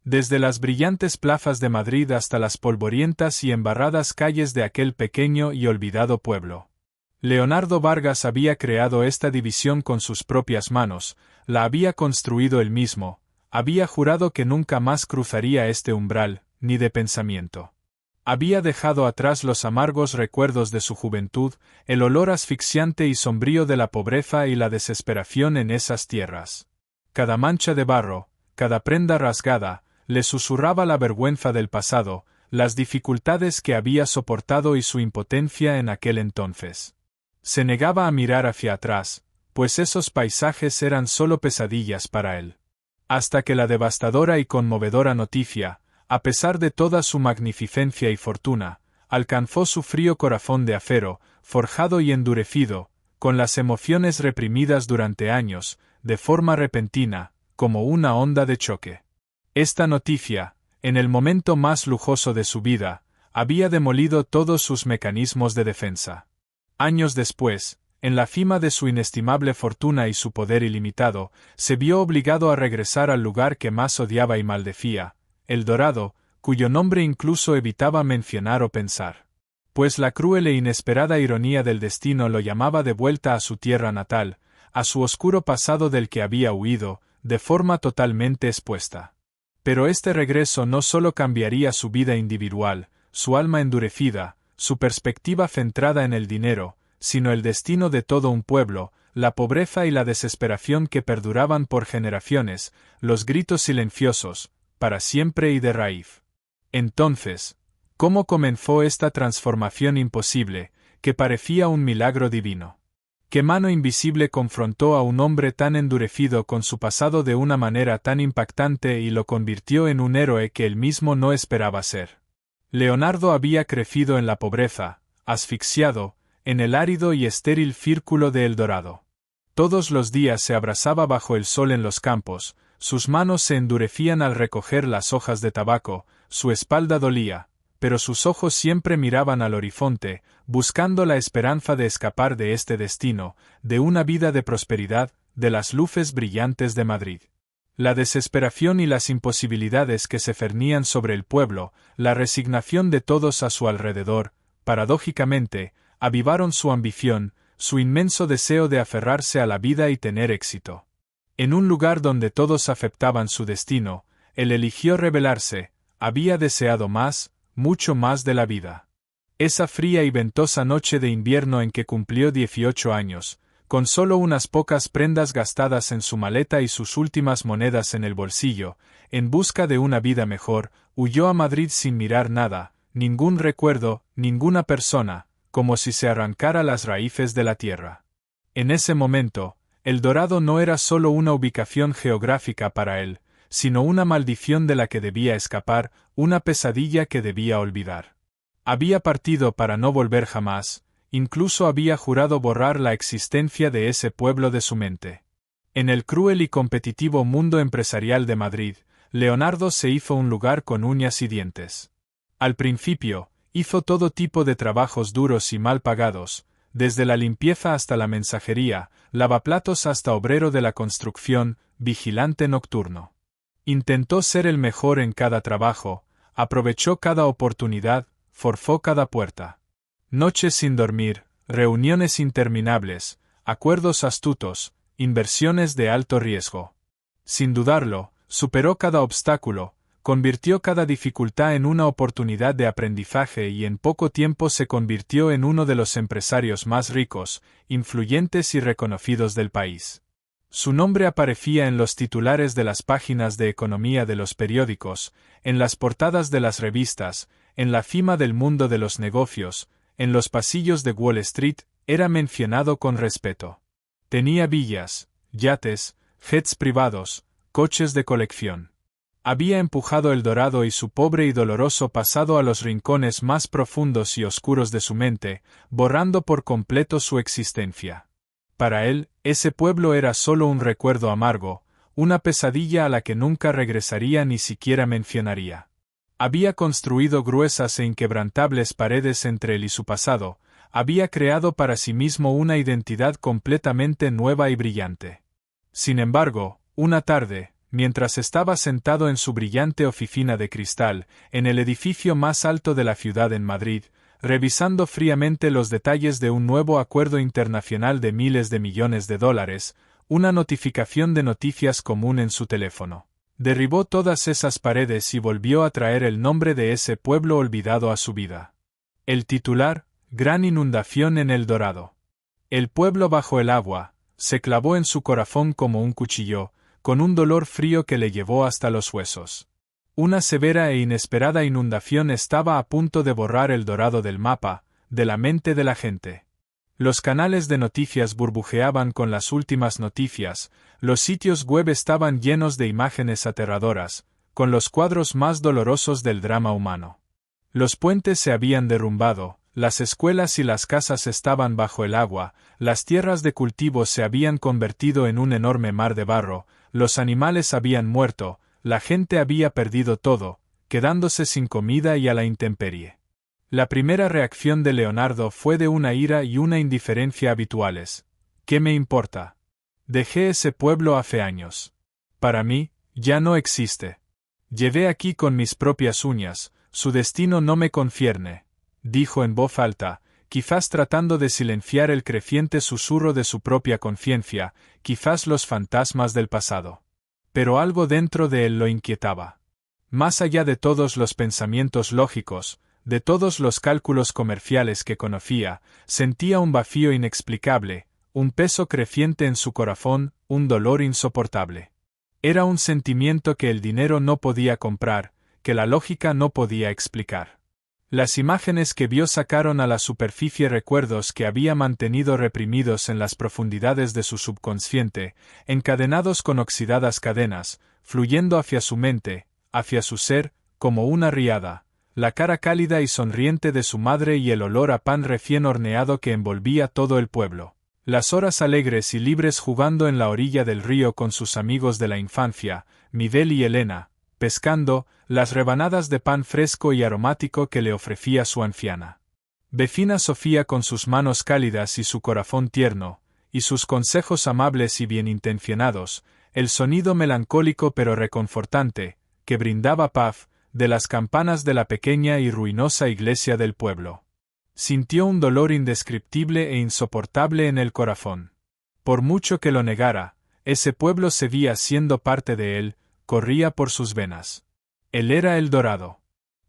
Desde las brillantes plazas de Madrid hasta las polvorientas y embarradas calles de aquel pequeño y olvidado pueblo. Leonardo Vargas había creado esta división con sus propias manos, la había construido él mismo, había jurado que nunca más cruzaría este umbral, ni de pensamiento. Había dejado atrás los amargos recuerdos de su juventud, el olor asfixiante y sombrío de la pobreza y la desesperación en esas tierras. Cada mancha de barro, cada prenda rasgada, le susurraba la vergüenza del pasado, las dificultades que había soportado y su impotencia en aquel entonces. Se negaba a mirar hacia atrás, pues esos paisajes eran solo pesadillas para él. Hasta que la devastadora y conmovedora noticia, a pesar de toda su magnificencia y fortuna, alcanzó su frío corazón de acero, forjado y endurecido, con las emociones reprimidas durante años, de forma repentina, como una onda de choque. Esta noticia, en el momento más lujoso de su vida, había demolido todos sus mecanismos de defensa. Años después, en la cima de su inestimable fortuna y su poder ilimitado, se vio obligado a regresar al lugar que más odiaba y maldecía, El Dorado, cuyo nombre incluso evitaba mencionar o pensar. Pues la cruel e inesperada ironía del destino lo llamaba de vuelta a su tierra natal, a su oscuro pasado del que había huido, de forma totalmente expuesta. Pero este regreso no solo cambiaría su vida individual, su alma endurecida, su perspectiva centrada en el dinero, sino el destino de todo un pueblo, la pobreza y la desesperación que perduraban por generaciones, los gritos silenciosos, para siempre y de raíz. Entonces, ¿cómo comenzó esta transformación imposible, que parecía un milagro divino? ¿Qué mano invisible confrontó a un hombre tan endurecido con su pasado de una manera tan impactante y lo convirtió en un héroe que él mismo no esperaba ser? Leonardo había crecido en la pobreza, asfixiado, en el árido y estéril círculo de El Dorado. Todos los días se abrasaba bajo el sol en los campos, sus manos se endurecían al recoger las hojas de tabaco, su espalda dolía, pero sus ojos siempre miraban al horizonte, buscando la esperanza de escapar de este destino, de una vida de prosperidad, de las luces brillantes de Madrid. La desesperación y las imposibilidades que se cernían sobre el pueblo, la resignación de todos a su alrededor, paradójicamente, avivaron su ambición, su inmenso deseo de aferrarse a la vida y tener éxito. En un lugar donde todos aceptaban su destino, él eligió rebelarse, había deseado más, mucho más de la vida. Esa fría y ventosa noche de invierno en que cumplió 18 años, con solo unas pocas prendas gastadas en su maleta y sus últimas monedas en el bolsillo, en busca de una vida mejor, huyó a Madrid sin mirar nada, ningún recuerdo, ninguna persona, como si se arrancara las raíces de la tierra. En ese momento, El Dorado no era solo una ubicación geográfica para él, sino una maldición de la que debía escapar, una pesadilla que debía olvidar. Había partido para no volver jamás, incluso había jurado borrar la existencia de ese pueblo de su mente. En el cruel y competitivo mundo empresarial de Madrid, Leonardo se hizo un lugar con uñas y dientes. Al principio, hizo todo tipo de trabajos duros y mal pagados, desde la limpieza hasta la mensajería, lavaplatos hasta obrero de la construcción, vigilante nocturno. Intentó ser el mejor en cada trabajo, aprovechó cada oportunidad, forzó cada puerta. Noches sin dormir, reuniones interminables, acuerdos astutos, inversiones de alto riesgo. Sin dudarlo, superó cada obstáculo, convirtió cada dificultad en una oportunidad de aprendizaje y en poco tiempo se convirtió en uno de los empresarios más ricos, influyentes y reconocidos del país. Su nombre aparecía en los titulares de las páginas de economía de los periódicos, en las portadas de las revistas, en la cima del mundo de los negocios, en los pasillos de Wall Street, era mencionado con respeto. Tenía villas, yates, jets privados, coches de colección. Había empujado El Dorado y su pobre y doloroso pasado a los rincones más profundos y oscuros de su mente, borrando por completo su existencia. Para él, ese pueblo era solo un recuerdo amargo, una pesadilla a la que nunca regresaría ni siquiera mencionaría. Había construido gruesas e inquebrantables paredes entre él y su pasado, había creado para sí mismo una identidad completamente nueva y brillante. Sin embargo, una tarde, mientras estaba sentado en su brillante oficina de cristal, en el edificio más alto de la ciudad en Madrid, revisando fríamente los detalles de un nuevo acuerdo internacional de miles de millones de dólares, una notificación de noticias común en su teléfono. Derribó todas esas paredes y volvió a traer el nombre de ese pueblo olvidado a su vida. El titular: Gran inundación en El Dorado. El pueblo bajo el agua, se clavó en su corazón como un cuchillo, con un dolor frío que le llevó hasta los huesos. Una severa e inesperada inundación estaba a punto de borrar El Dorado del mapa, de la mente de la gente. Los canales de noticias burbujeaban con las últimas noticias, los sitios web estaban llenos de imágenes aterradoras, con los cuadros más dolorosos del drama humano. Los puentes se habían derrumbado, las escuelas y las casas estaban bajo el agua, las tierras de cultivo se habían convertido en un enorme mar de barro, los animales habían muerto, la gente había perdido todo, quedándose sin comida y a la intemperie. La primera reacción de Leonardo fue de una ira y una indiferencia habituales. ¿Qué me importa? Dejé ese pueblo hace años. Para mí, ya no existe. Llevé aquí con mis propias uñas, su destino no me concierne, dijo en voz alta, quizás tratando de silenciar el creciente susurro de su propia conciencia, quizás los fantasmas del pasado. Pero algo dentro de él lo inquietaba. Más allá de todos los pensamientos lógicos, de todos los cálculos comerciales que conocía, sentía un vacío inexplicable, un peso creciente en su corazón, un dolor insoportable. Era un sentimiento que el dinero no podía comprar, que la lógica no podía explicar. Las imágenes que vio sacaron a la superficie recuerdos que había mantenido reprimidos en las profundidades de su subconsciente, encadenados con oxidadas cadenas, fluyendo hacia su mente, hacia su ser, como una riada, la cara cálida y sonriente de su madre y el olor a pan recién horneado que envolvía todo el pueblo. Las horas alegres y libres jugando en la orilla del río con sus amigos de la infancia, Miguel y Elena, pescando, las rebanadas de pan fresco y aromático que le ofrecía su anciana vecina Sofía con sus manos cálidas y su corazón tierno, y sus consejos amables y bien intencionados, el sonido melancólico pero reconfortante, que brindaba paz, de las campanas de la pequeña y ruinosa iglesia del pueblo. Sintió un dolor indescriptible e insoportable en el corazón. Por mucho que lo negara, ese pueblo seguía siendo parte de él, corría por sus venas. Él era El Dorado.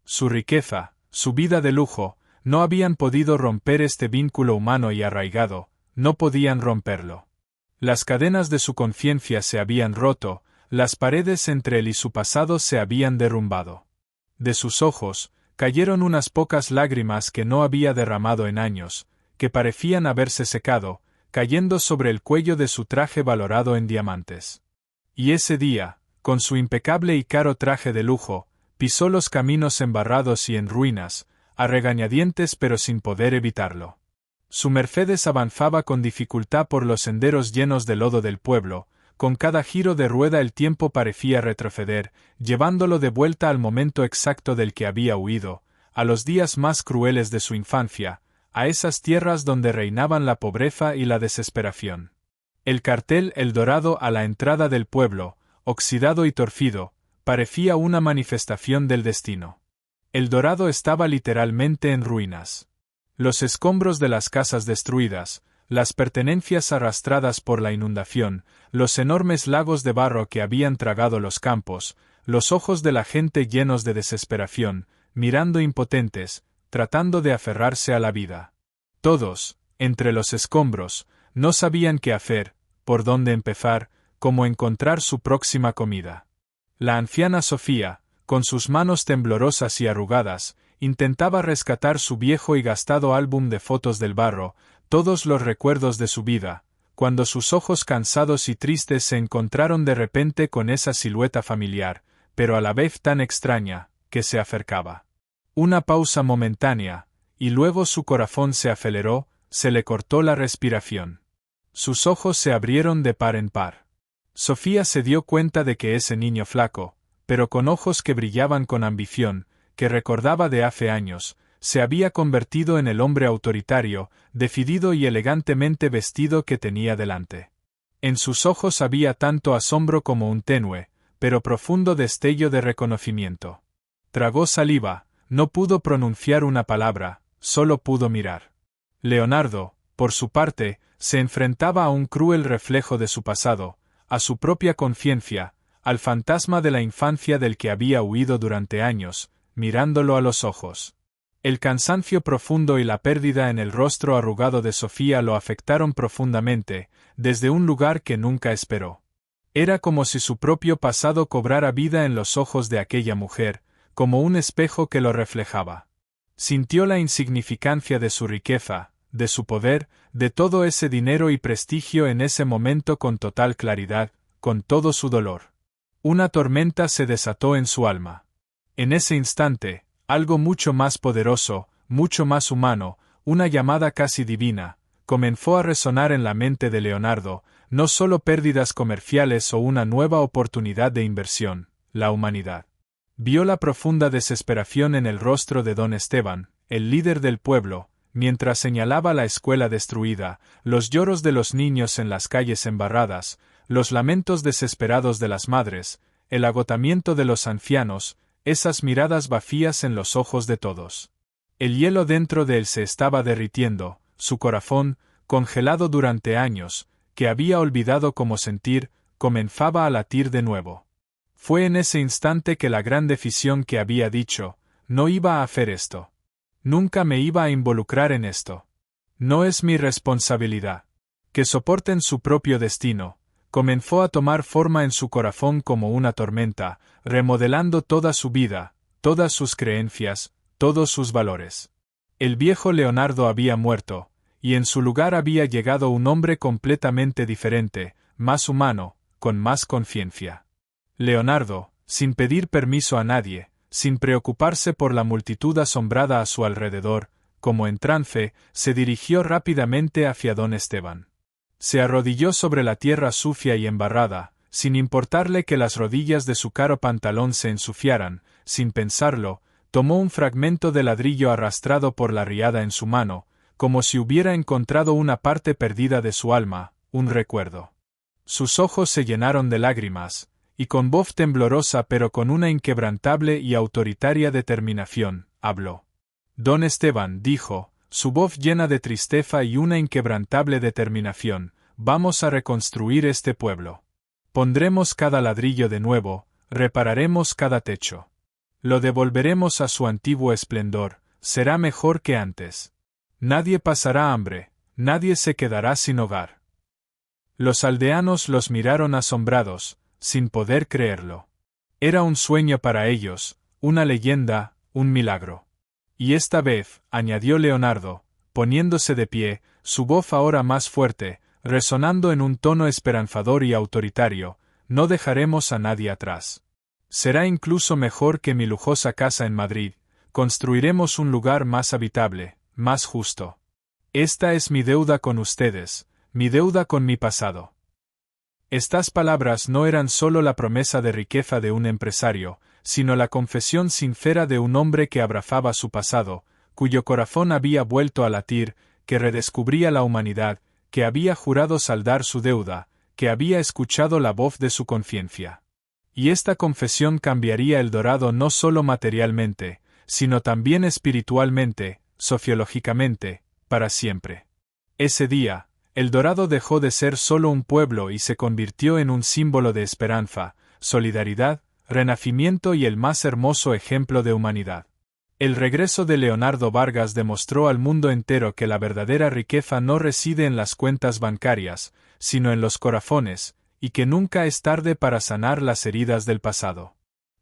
Su riqueza, su vida de lujo, no habían podido romper este vínculo humano y arraigado, no podían romperlo. Las cadenas de su conciencia se habían roto, las paredes entre él y su pasado se habían derrumbado. De sus ojos, cayeron unas pocas lágrimas que no había derramado en años, que parecían haberse secado, cayendo sobre el cuello de su traje valorado en diamantes. Y ese día, con su impecable y caro traje de lujo, pisó los caminos embarrados y en ruinas, a regañadientes pero sin poder evitarlo. Su Mercedes avanzaba con dificultad por los senderos llenos de lodo del pueblo, con cada giro de rueda el tiempo parecía retroceder, llevándolo de vuelta al momento exacto del que había huido, a los días más crueles de su infancia, a esas tierras donde reinaban la pobreza y la desesperación. El cartel El Dorado a la entrada del pueblo, oxidado y torcido, parecía una manifestación del destino. El Dorado estaba literalmente en ruinas. Los escombros de las casas destruidas, las pertenencias arrastradas por la inundación, los enormes lagos de barro que habían tragado los campos, los ojos de la gente llenos de desesperación, mirando impotentes, tratando de aferrarse a la vida. Todos, entre los escombros, no sabían qué hacer, por dónde empezar, cómo encontrar su próxima comida. La anciana Sofía, con sus manos temblorosas y arrugadas, intentaba rescatar su viejo y gastado álbum de fotos del barro, todos los recuerdos de su vida, cuando sus ojos cansados y tristes se encontraron de repente con esa silueta familiar, pero a la vez tan extraña, que se acercaba. Una pausa momentánea, y luego su corazón se aceleró, se le cortó la respiración. Sus ojos se abrieron de par en par. Sofía se dio cuenta de que ese niño flaco, pero con ojos que brillaban con ambición, que recordaba de hace años, se había convertido en el hombre autoritario, decidido y elegantemente vestido que tenía delante. En sus ojos había tanto asombro como un tenue, pero profundo destello de reconocimiento. Tragó saliva, no pudo pronunciar una palabra, solo pudo mirar. Leonardo, por su parte, se enfrentaba a un cruel reflejo de su pasado, a su propia conciencia, al fantasma de la infancia del que había huido durante años, mirándolo a los ojos. El cansancio profundo y la pérdida en el rostro arrugado de Sofía lo afectaron profundamente, desde un lugar que nunca esperó. Era como si su propio pasado cobrara vida en los ojos de aquella mujer, como un espejo que lo reflejaba. Sintió la insignificancia de su riqueza, de su poder, de todo ese dinero y prestigio en ese momento con total claridad, con todo su dolor. Una tormenta se desató en su alma. En ese instante, algo mucho más poderoso, mucho más humano, una llamada casi divina, comenzó a resonar en la mente de Leonardo, no solo pérdidas comerciales o una nueva oportunidad de inversión, la humanidad. Vio la profunda desesperación en el rostro de don Esteban, el líder del pueblo, mientras señalaba la escuela destruida, los lloros de los niños en las calles embarradas, los lamentos desesperados de las madres, el agotamiento de los ancianos, esas miradas vacías en los ojos de todos. El hielo dentro de él se estaba derritiendo, su corazón, congelado durante años, que había olvidado cómo sentir, comenzaba a latir de nuevo. Fue en ese instante que la gran decisión que había dicho, no iba a hacer esto. Nunca me iba a involucrar en esto. No es mi responsabilidad. Que soporten su propio destino, comenzó a tomar forma en su corazón como una tormenta, remodelando toda su vida, todas sus creencias, todos sus valores. El viejo Leonardo había muerto, y en su lugar había llegado un hombre completamente diferente, más humano, con más conciencia. Leonardo, sin pedir permiso a nadie, sin preocuparse por la multitud asombrada a su alrededor, como en trance, se dirigió rápidamente hacia don Esteban. Se arrodilló sobre la tierra sucia y embarrada, sin importarle que las rodillas de su caro pantalón se ensuciaran, sin pensarlo, tomó un fragmento de ladrillo arrastrado por la riada en su mano, como si hubiera encontrado una parte perdida de su alma, un recuerdo. Sus ojos se llenaron de lágrimas, y con voz temblorosa pero con una inquebrantable y autoritaria determinación, habló. Don Esteban, dijo, su voz llena de tristeza y una inquebrantable determinación, vamos a reconstruir este pueblo. Pondremos cada ladrillo de nuevo, repararemos cada techo. Lo devolveremos a su antiguo esplendor, será mejor que antes. Nadie pasará hambre, nadie se quedará sin hogar. Los aldeanos los miraron asombrados, sin poder creerlo. Era un sueño para ellos, una leyenda, un milagro. Y esta vez, añadió Leonardo, poniéndose de pie, su voz ahora más fuerte, resonando en un tono esperanzador y autoritario, no dejaremos a nadie atrás. Será incluso mejor que mi lujosa casa en Madrid, construiremos un lugar más habitable, más justo. Esta es mi deuda con ustedes, mi deuda con mi pasado. Estas palabras no eran solo la promesa de riqueza de un empresario, sino la confesión sincera de un hombre que abrazaba su pasado, cuyo corazón había vuelto a latir, que redescubría la humanidad, que había jurado saldar su deuda, que había escuchado la voz de su conciencia. Y esta confesión cambiaría El Dorado no solo materialmente, sino también espiritualmente, sociológicamente, para siempre. Ese día, El Dorado dejó de ser solo un pueblo y se convirtió en un símbolo de esperanza, solidaridad, renacimiento y el más hermoso ejemplo de humanidad. El regreso de Leonardo Vargas demostró al mundo entero que la verdadera riqueza no reside en las cuentas bancarias, sino en los corazones, y que nunca es tarde para sanar las heridas del pasado.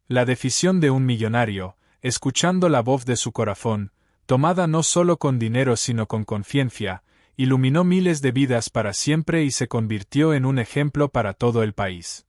La decisión de un millonario, escuchando la voz de su corazón, tomada no solo con dinero sino con conciencia, iluminó miles de vidas para siempre y se convirtió en un ejemplo para todo el país.